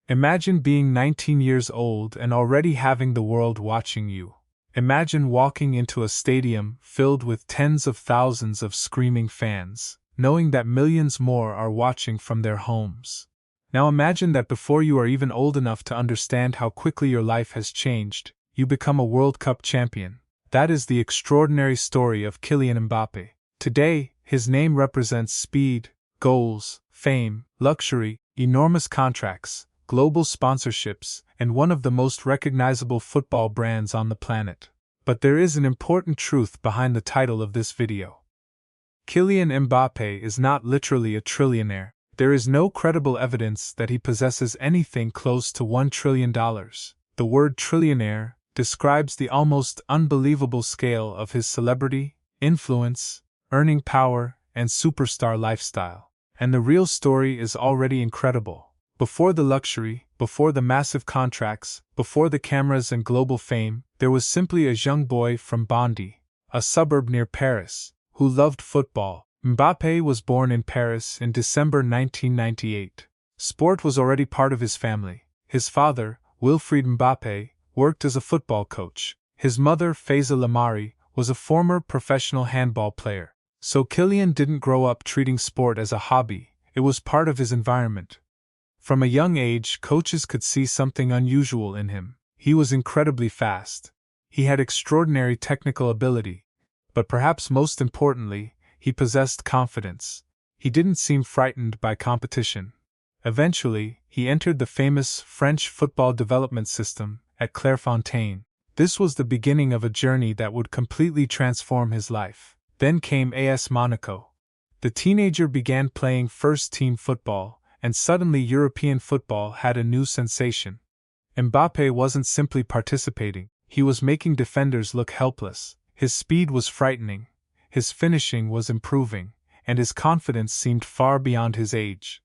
Imagine being 19 years old and already having the world watching you. Imagine walking into a stadium filled with tens of thousands of screaming fans, knowing that millions more are watching from their homes. Now imagine that before you are even old enough to understand how quickly your life has changed, you become a World Cup champion. That is the extraordinary story of Kylian Mbappe. Today, his name represents speed, goals, fame, luxury, enormous contracts, global sponsorships, and one of the most recognizable football brands on the planet. But there is an important truth behind the title of this video. Kylian Mbappe is not literally a trillionaire. There is no credible evidence that he possesses anything close to $1 trillion. The word trillionaire describes the almost unbelievable scale of his celebrity, influence, earning power, and superstar lifestyle. And the real story is already incredible. Before the luxury, before the massive contracts, before the cameras and global fame, there was simply a young boy from Bondy, a suburb near Paris, who loved football. Mbappe was born in Paris in December 1998. Sport was already part of his family. His father, Wilfried Mbappe, worked as a football coach. His mother, Faiza Lamari, was a former professional handball player. So Kylian didn't grow up treating sport as a hobby, it was part of his environment. From a young age, coaches could see something unusual in him. He was incredibly fast. He had extraordinary technical ability. But perhaps most importantly, he possessed confidence. He didn't seem frightened by competition. Eventually, he entered the famous French football development system at Clairefontaine. This was the beginning of a journey that would completely transform his life. Then came AS Monaco. The teenager began playing first-team football, and suddenly European football had a new sensation. Mbappe wasn't simply participating, he was making defenders look helpless. His speed was frightening, his finishing was improving, and his confidence seemed far beyond his age.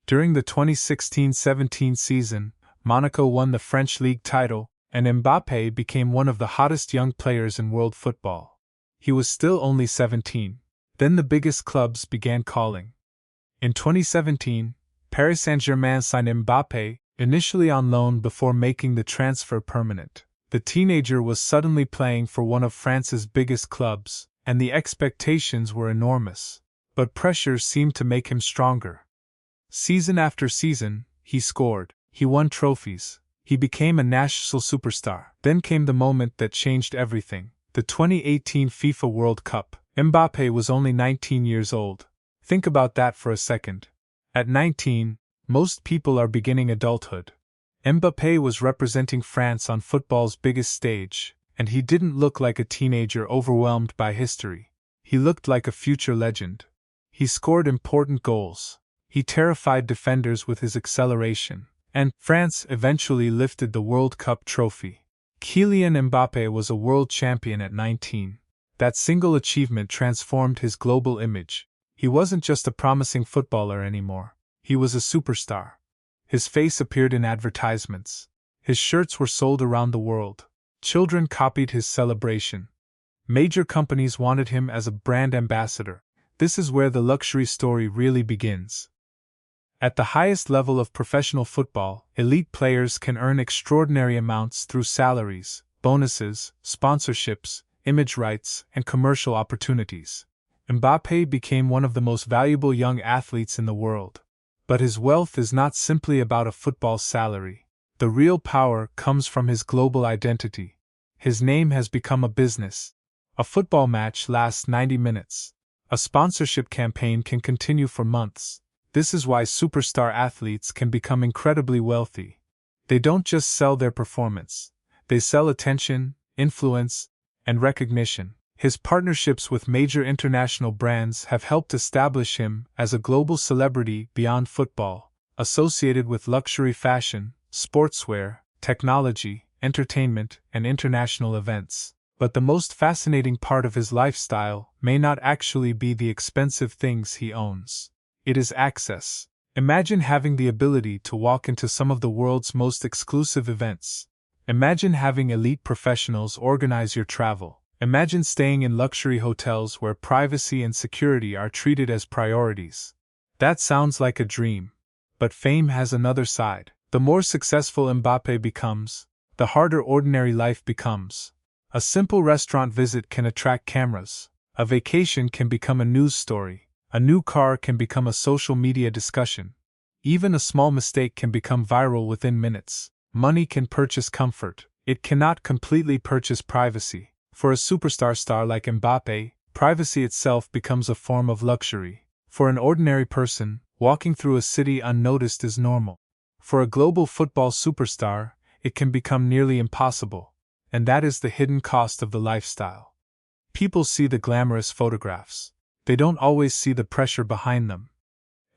During the 2016-17 season, Monaco won the French league title, and Mbappe became one of the hottest young players in world football. He was still only 17. Then the biggest clubs began calling. In 2017, Paris Saint-Germain signed Mbappe, initially on loan before making the transfer permanent. The teenager was suddenly playing for one of France's biggest clubs, and the expectations were enormous. But pressure seemed to make him stronger. Season after season, he scored, he won trophies, he became a national superstar. Then came the moment that changed everything, the 2018 FIFA World Cup. Mbappe was only 19 years old. Think about that for a second. At 19, most people are beginning adulthood. Mbappe was representing France on football's biggest stage, and he didn't look like a teenager overwhelmed by history. He looked like a future legend. He scored important goals. He terrified defenders with his acceleration, and France eventually lifted the World Cup trophy. Kylian Mbappe was a world champion at 19. That single achievement transformed his global image. He wasn't just a promising footballer anymore. He was a superstar. His face appeared in advertisements. His shirts were sold around the world. Children copied his celebration. Major companies wanted him as a brand ambassador. This is where the luxury story really begins. At the highest level of professional football, elite players can earn extraordinary amounts through salaries, bonuses, sponsorships, image rights, and commercial opportunities. Mbappe became one of the most valuable young athletes in the world. But his wealth is not simply about a football salary. The real power comes from his global identity. His name has become a business. A football match lasts 90 minutes. A sponsorship campaign can continue for months. This is why superstar athletes can become incredibly wealthy. They don't just sell their performance. They sell attention, influence, and recognition. His partnerships with major international brands have helped establish him as a global celebrity beyond football, associated with luxury fashion, sportswear, technology, entertainment, and international events. But the most fascinating part of his lifestyle may not actually be the expensive things he owns. It is access. Imagine having the ability to walk into some of the world's most exclusive events. Imagine having elite professionals organize your travel. Imagine staying in luxury hotels where privacy and security are treated as priorities. That sounds like a dream. But fame has another side. The more successful Mbappe becomes, the harder ordinary life becomes. A simple restaurant visit can attract cameras, a vacation can become a news story, a new car can become a social media discussion. Even a small mistake can become viral within minutes. Money can purchase comfort, it cannot completely purchase privacy. For a superstar like Mbappe, privacy itself becomes a form of luxury. For an ordinary person, walking through a city unnoticed is normal. For a global football superstar, it can become nearly impossible. And that is the hidden cost of the lifestyle. People see the glamorous photographs. They don't always see the pressure behind them.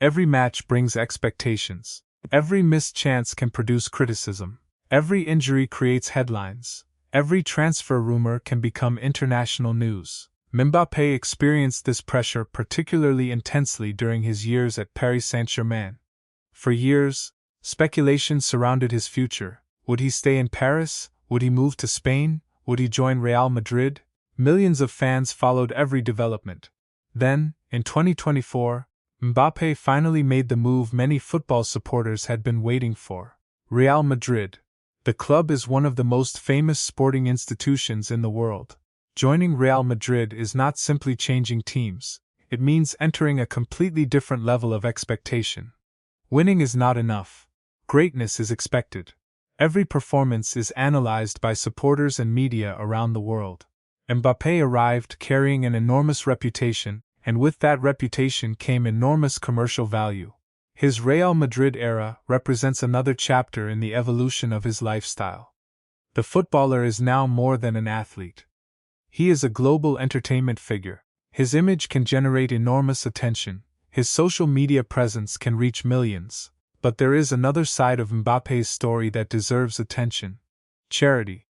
Every match brings expectations. Every missed chance can produce criticism. Every injury creates headlines. Every transfer rumor can become international news. Mbappe experienced this pressure particularly intensely during his years at Paris Saint-Germain. For years, speculation surrounded his future. Would he stay in Paris? Would he move to Spain? Would he join Real Madrid? Millions of fans followed every development. Then, in 2024, Mbappe finally made the move many football supporters had been waiting for. Real Madrid. The club is one of the most famous sporting institutions in the world. Joining Real Madrid is not simply changing teams, it means entering a completely different level of expectation. Winning is not enough. Greatness is expected. Every performance is analyzed by supporters and media around the world. Mbappe arrived carrying an enormous reputation, and with that reputation came enormous commercial value. His Real Madrid era represents another chapter in the evolution of his lifestyle. The footballer is now more than an athlete. He is a global entertainment figure. His image can generate enormous attention. His social media presence can reach millions. But there is another side of Mbappe's story that deserves attention: charity.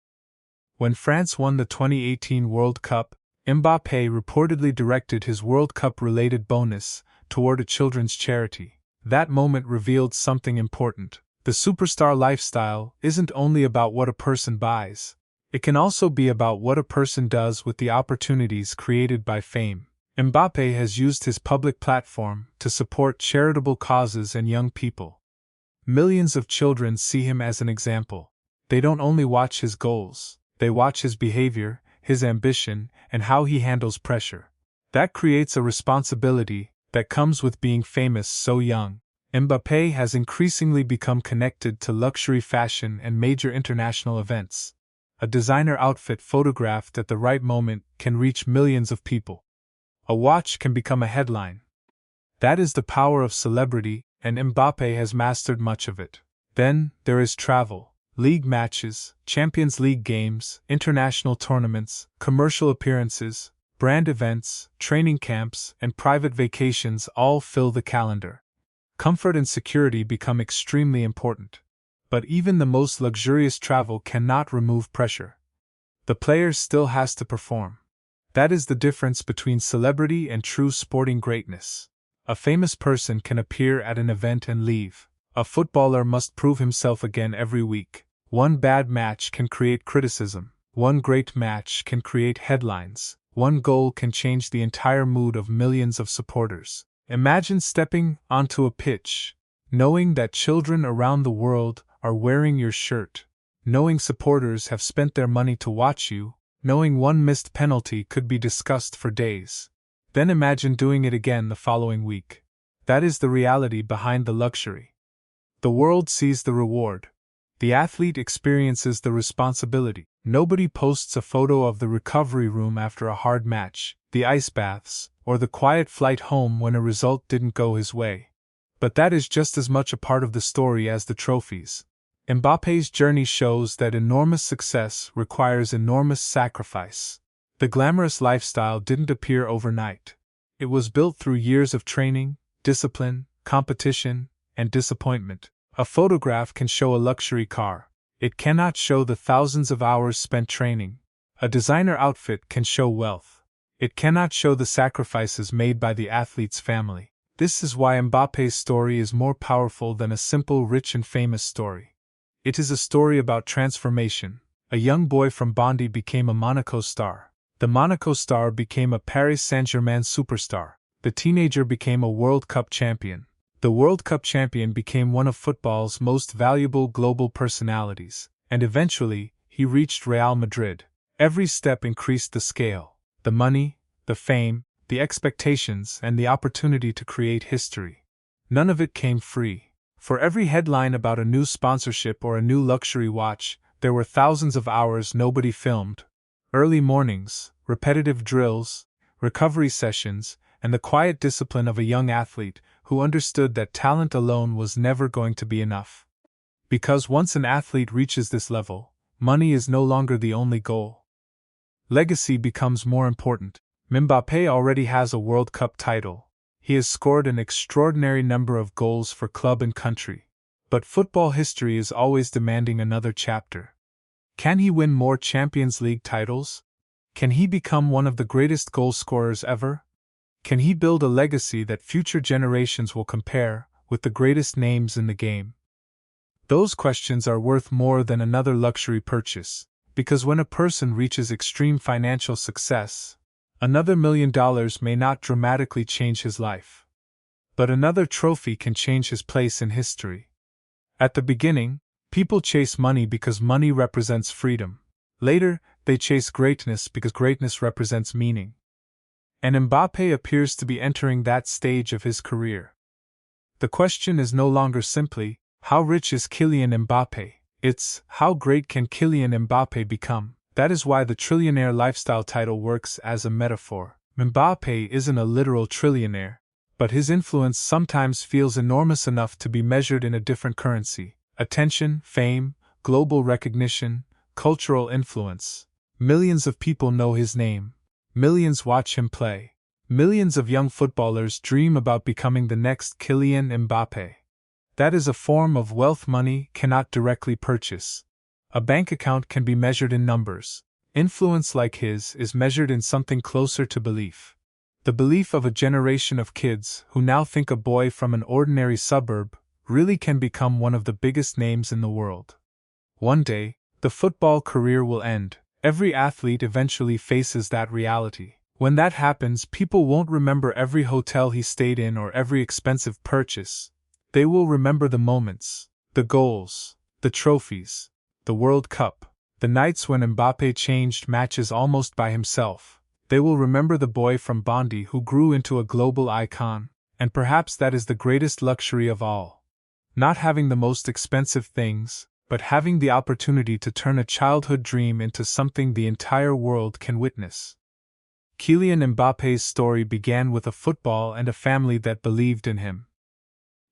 When France won the 2018 World Cup, Mbappe reportedly directed his World Cup-related bonus toward a children's charity. That moment revealed something important. The superstar lifestyle isn't only about what a person buys. It can also be about what a person does with the opportunities created by fame. Mbappe has used his public platform to support charitable causes and young people. Millions of children see him as an example. They don't only watch his goals, they watch his behavior, his ambition, and how he handles pressure. That creates a responsibility that comes with being famous so young. Mbappe has increasingly become connected to luxury fashion and major international events. A designer outfit photographed at the right moment can reach millions of people. A watch can become a headline. That is the power of celebrity, and Mbappe has mastered much of it. Then, there is travel. League matches, Champions League games, international tournaments, commercial appearances, brand events, training camps, and private vacations all fill the calendar. Comfort and security become extremely important. But even the most luxurious travel cannot remove pressure. The player still has to perform. That is the difference between celebrity and true sporting greatness. A famous person can appear at an event and leave. A footballer must prove himself again every week. One bad match can create criticism. One great match can create headlines. One goal can change the entire mood of millions of supporters. Imagine stepping onto a pitch, knowing that children around the world are wearing your shirt, knowing supporters have spent their money to watch you, knowing one missed penalty could be discussed for days. Then imagine doing it again the following week. That is the reality behind the luxury. The world sees the reward. The athlete experiences the responsibility. Nobody posts a photo of the recovery room after a hard match, the ice baths, or the quiet flight home when a result didn't go his way. But that is just as much a part of the story as the trophies. Mbappe's journey shows that enormous success requires enormous sacrifice. The glamorous lifestyle didn't appear overnight. It was built through years of training, discipline, competition, and disappointment. A photograph can show a luxury car. It cannot show the thousands of hours spent training. A designer outfit can show wealth. It cannot show the sacrifices made by the athlete's family. This is why Mbappe's story is more powerful than a simple rich and famous story. It is a story about transformation. A young boy from Bondy became a Monaco star. The Monaco star became a Paris Saint-Germain superstar. The teenager became a World Cup champion. The World Cup champion became one of football's most valuable global personalities, and eventually, he reached Real Madrid. Every step increased the scale, the money, the fame, the expectations, and the opportunity to create history. None of it came free. For every headline about a new sponsorship or a new luxury watch, there were thousands of hours nobody filmed. Early mornings, repetitive drills, recovery sessions, and the quiet discipline of a young athlete who understood that talent alone was never going to be enough. Because once an athlete reaches this level, money is no longer the only goal. Legacy becomes more important. Mbappe already has a World Cup title. He has scored an extraordinary number of goals for club and country. But football history is always demanding another chapter. Can he win more Champions League titles? Can he become one of the greatest goal scorers ever? Can he build a legacy that future generations will compare with the greatest names in the game? Those questions are worth more than another luxury purchase, because when a person reaches extreme financial success, another $1 million may not dramatically change his life. But another trophy can change his place in history. At the beginning, people chase money because money represents freedom. Later, they chase greatness because greatness represents meaning. And Mbappe appears to be entering that stage of his career. The question is no longer simply, how rich is Kylian Mbappe? It's, how great can Kylian Mbappe become? That is why the trillionaire lifestyle title works as a metaphor. Mbappe isn't a literal trillionaire, but his influence sometimes feels enormous enough to be measured in a different currency. Attention, fame, global recognition, cultural influence. Millions of people know his name. Millions watch him play. Millions of young footballers dream about becoming the next Kylian Mbappe. That is a form of wealth money cannot directly purchase. A bank account can be measured in numbers. Influence like his is measured in something closer to belief. The belief of a generation of kids who now think a boy from an ordinary suburb really can become one of the biggest names in the world. One day, the football career will end. Every athlete eventually faces that reality. When that happens, people won't remember every hotel he stayed in or every expensive purchase. They will remember the moments, the goals, the trophies, the World Cup, the nights when Mbappe changed matches almost by himself. They will remember the boy from Bondy who grew into a global icon, and perhaps that is the greatest luxury of all. Not having the most expensive things, but having the opportunity to turn a childhood dream into something the entire world can witness. Kylian Mbappe's story began with a football and a family that believed in him.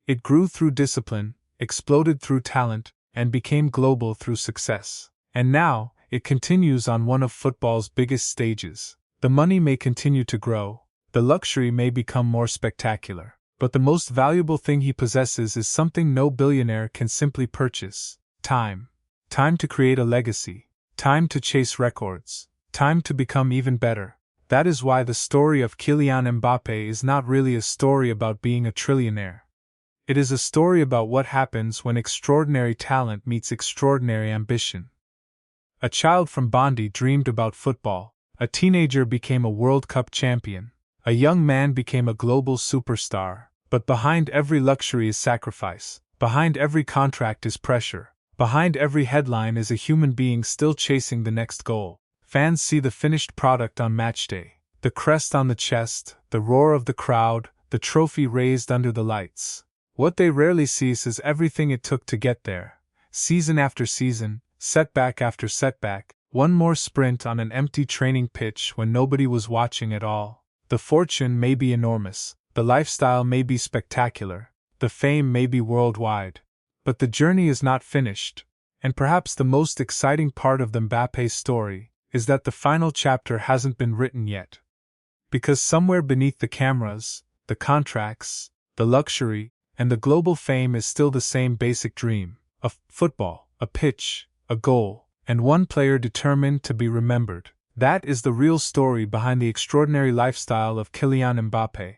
It grew through discipline, exploded through talent, and became global through success. And now, it continues on one of football's biggest stages. The money may continue to grow, the luxury may become more spectacular, but the most valuable thing he possesses is something no billionaire can simply purchase: time. Time to create a legacy, time to chase records, time to become even better. That is why the story of Kylian Mbappe is not really a story about being a trillionaire. It is a story about what happens when extraordinary talent meets extraordinary ambition. A child from Bondy dreamed about football, a teenager became a World Cup champion, a young man became a global superstar, but behind every luxury is sacrifice, behind every contract is pressure, behind every headline is a human being still chasing the next goal. Fans see the finished product on match day, the crest on the chest, the roar of the crowd, the trophy raised under the lights. What they rarely see is everything it took to get there. Season after season, setback after setback, one more sprint on an empty training pitch when nobody was watching at all. The fortune may be enormous, the lifestyle may be spectacular, the fame may be worldwide. But the journey is not finished, and perhaps the most exciting part of the Mbappe story is that the final chapter hasn't been written yet. Because somewhere beneath the cameras, the contracts, the luxury, and the global fame is still the same basic dream: a football, a pitch, a goal, and one player determined to be remembered. That is the real story behind the extraordinary lifestyle of Kylian Mbappe.